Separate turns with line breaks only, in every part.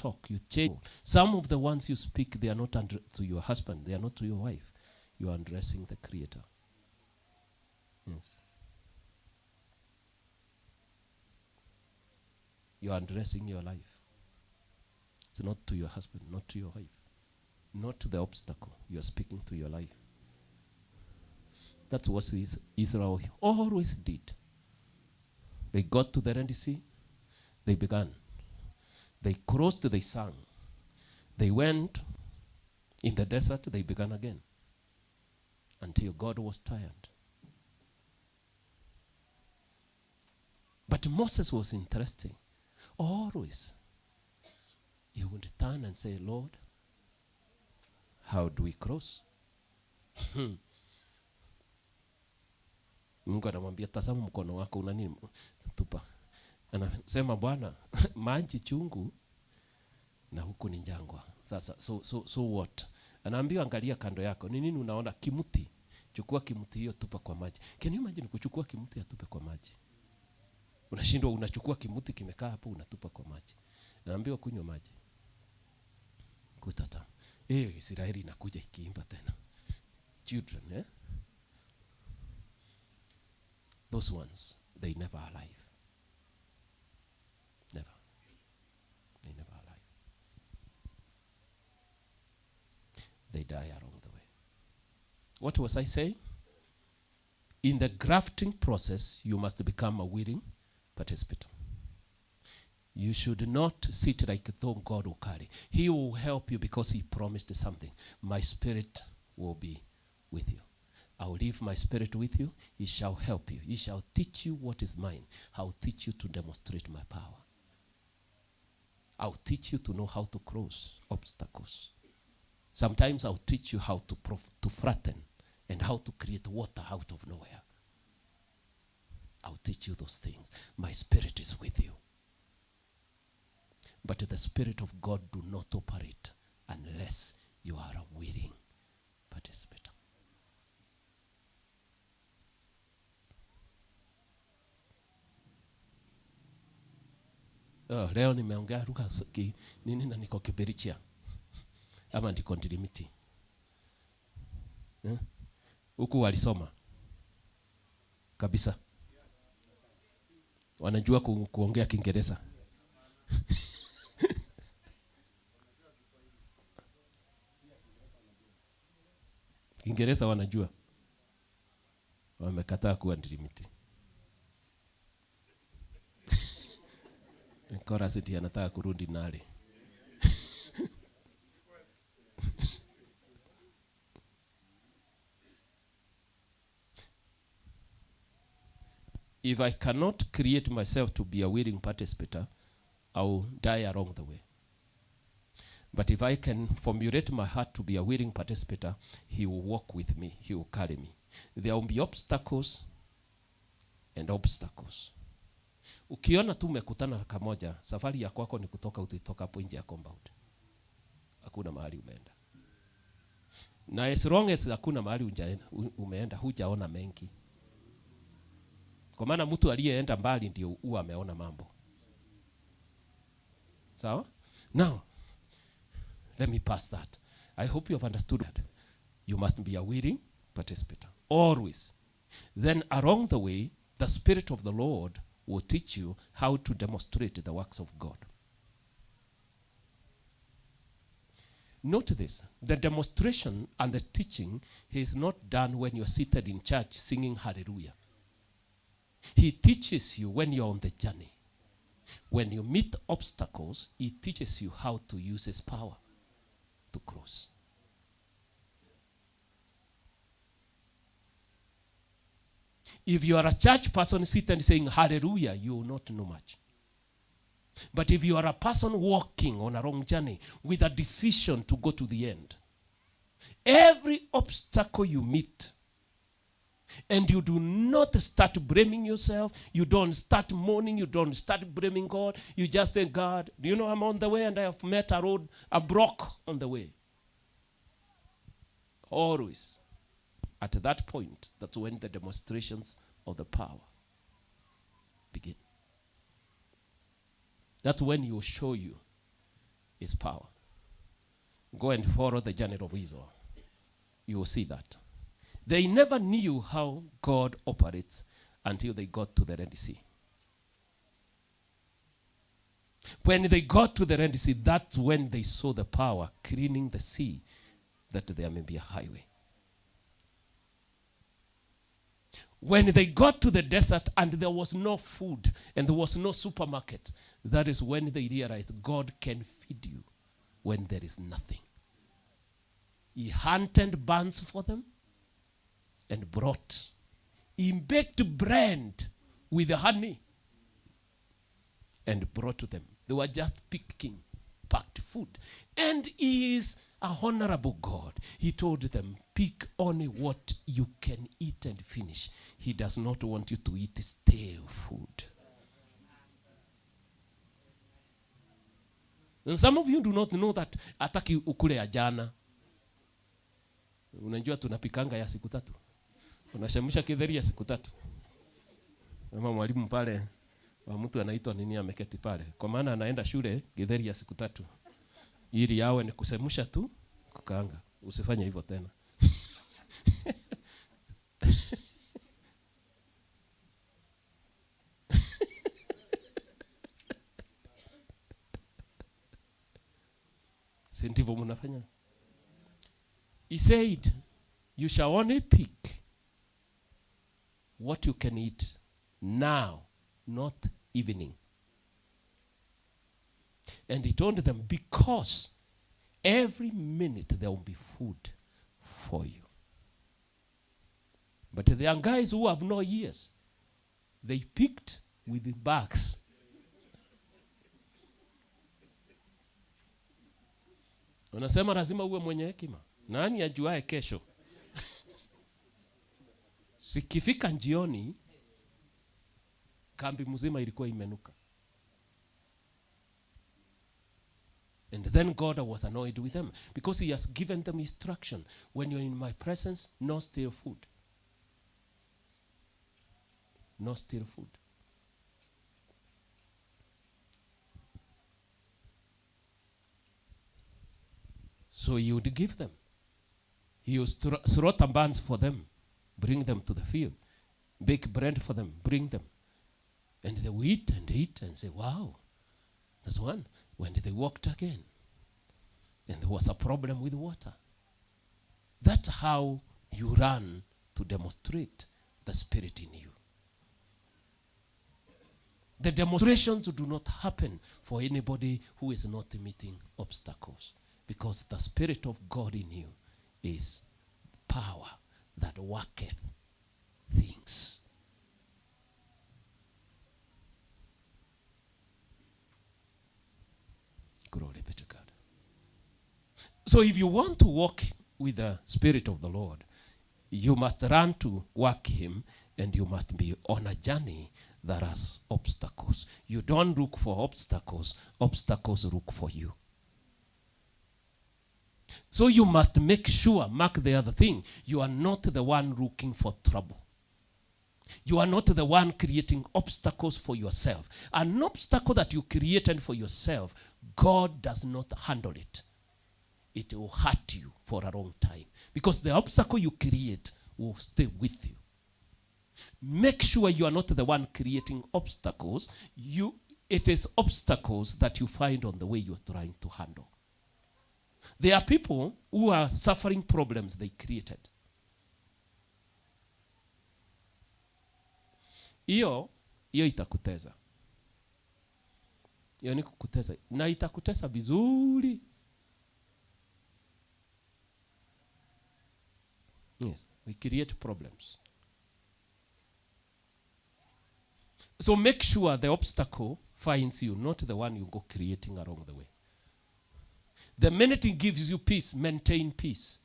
talk, you change. Some of the ones you speak, they are not to your husband, they are not to your wife. You are addressing the Creator. Yes. You are addressing your life. It's not to your husband, not to your wife, not to the obstacle. You are speaking to your life. That's what Israel always did. They got to the Red Sea. They began. They crossed, they sang. They went in the desert, they began again. Until God was tired. But Moses was interesting. Always, he would turn and say, Lord, how do we cross? Mungu anamwambia tazama mkono wako una nini? Tupa. Anasema Bwana, maji chungu na huku ni jangwa. Sasa so what? Anaambiwa angalia kando yako. Ni nini unaona? Kimuti. Chukua kimuti hiyo tupa kwa maji. Can you imagine kuchukua kimuti atupe kwa maji? Unashindwa, unachukua kimuti kimekaa hapo unatupa kwa maji. Anaambiwa kunywa maji. Kutata. Israeli inakuja ikiimba tena. Children, eh? Those ones, they never alive. Never. They never alive. They die along the way. What was I saying? In the grafting process, you must become a willing participant. You should not sit like though God will carry. He will help you because he promised something. My spirit will be with you. I will leave my spirit with you. He shall help you. He shall teach you what is mine. I will teach you to demonstrate my power. I will teach you to know how to cross obstacles. Sometimes I will teach you how to flatten and how to create water out of nowhere. I will teach you those things. My spirit is with you. But the Spirit of God do not operate unless you are a willing participant. Leo nimeongea lugha nini na niko Kibirichia ama ndiko Ndilimiti. Huku walisoma kabisa. Wanajua kuongea Kiingereza. Kiingereza wanajua. Wamekataa kuwa Ndilimiti. Kora siti anataka kurudi nale. If I cannot create myself to be a willing participant, I will die along the way. But if I can formulate my heart to be a willing participant, he will walk with me. He will carry me. There will be obstacles and obstacles. Ukiona tu umekutana kamoja, safari ya kwako ni kutoka utitoka hapo nje ya compound. Hakuna mahali umeenda. Na as long as hakuna mahali umeenda, hujaona mengi. Kwa maana mtu aliyeenda mbali ndio huwa ameona mambo. Sawa? Now, let me pass that. I hope you have understood that. You must be a willing participant. Always. Then along the way, the Spirit of the Lord will teach you how to demonstrate the works of God. Note this. The demonstration and the teaching is not done when you're seated in church singing hallelujah. He teaches you when you're on the journey. When you meet obstacles, he teaches you how to use his power to cross. If you are a church person sitting and saying hallelujah, you will not know much. But if you are a person walking on a wrong journey with a decision to go to the end, every obstacle you meet, and you do not start blaming yourself, you don't start mourning, you don't start blaming God, you just say, God, do you know I'm on the way and I have met a road, a block on the way. Always. At that point, that's when the demonstrations of the power begin. That's when he will show you is power. Go and follow the journey of Israel. You will see that. They never knew how God operates until they got to the Red Sea. When they got to the Red Sea, that's when they saw the power cleaning the sea, that there may be a highway. When they got to the desert and there was no food and there was no supermarket, that is when they realized God can feed you when there is nothing. He hunted buns for them and brought. He baked bread with honey and brought to them. They were just picking packed food. And he is a honorable God. He told them, pick only what you can eat and finish. He does not want you to eat stale food. And some of you do not know that ataki ukule ya jana. Unajua tunapikanga ya siku 3. Unashemusha kidheri ya siku 3. Kama mwalimu pale wa mtu anaitwa nini ameketi pale. Kwa maana anaenda shule githeri ya siku 3. Ili yawe ni kusemusha tu kukaanga. Usifanye hivyo tena. Si ndivyo mnafanya? He said, you shall only pick what you can eat now, not evening. And he told them, because every minute there will be food for you. But the young guys who have no ears, they picked with the bags. Unasema lazima uwe mwenye hekima. Nani ajuae kesho? Sikifika njioni, kambi mzima ilikuwa imenuka. And then God was annoyed with them because he has given them instruction. When you're in my presence, no stale food. No stale food. So he would give them. He would slaughter buns for them, bring them to the field, bake bread for them, bring them. And they would eat and say, wow, that's one. When they walked again, and there was a problem with water. That's how you run to demonstrate the Spirit in you. The demonstrations do not happen for anybody who is not meeting obstacles, because the Spirit of God in you is power that worketh things. Glory be to God. So if you want to walk with the Spirit of the Lord, you must run to work him, and you must be on a journey that has obstacles. You don't look for obstacles. Obstacles look for you. So you must make sure, mark the other thing, you are not the one looking for trouble. You are not the one creating obstacles for yourself. An obstacle that you created for yourself, God does not handle it. It will hurt you for a long time, because the obstacle you create will stay with you. Make sure you are not the one creating obstacles. It is obstacles that you find on the way you are trying to handle. There are people who are suffering problems they created. Hiyo itakuteza. Hiyo ni kukuteza. Na itakuteza vizuri. Yes, we create problems. So make sure the obstacle finds you, not the one you go creating along the way. The minute it gives you peace, maintain peace.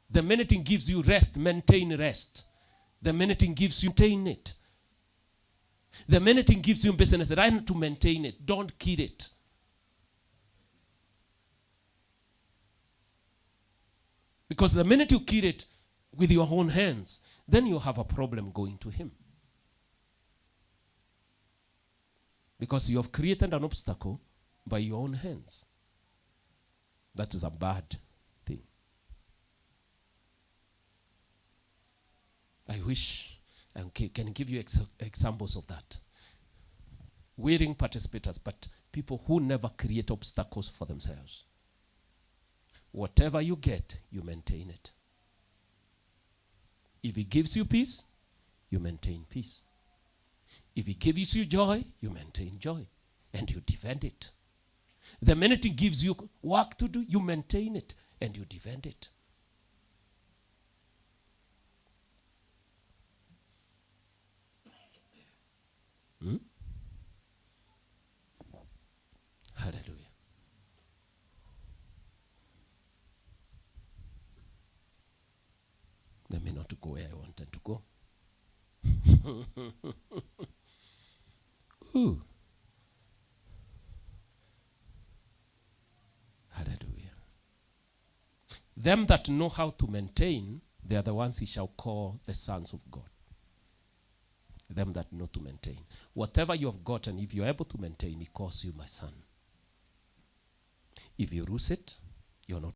The minute it gives you rest, maintain rest. The minute it gives you, maintain it. The minute it gives you business, run to maintain it. Don't kill it. Because the minute you kill it with your own hands, then you have a problem going to him. Because you have created an obstacle by your own hands. That is a bad thing. I wish I can give you examples of that. Willing participators, but people who never create obstacles for themselves. Whatever you get, you maintain it. If it gives you peace, you maintain peace. If it gives you joy, you maintain joy. And you defend it. The minute it gives you work to do, you maintain it and you defend it. Hallelujah. Let me not go where I wanted to go. Ooh. Hallelujah. Them that know how to maintain, they are the ones he shall call the sons of God. Them that know to maintain. Whatever you have gotten, if you're able to maintain, he calls you my son. If you lose it, you're not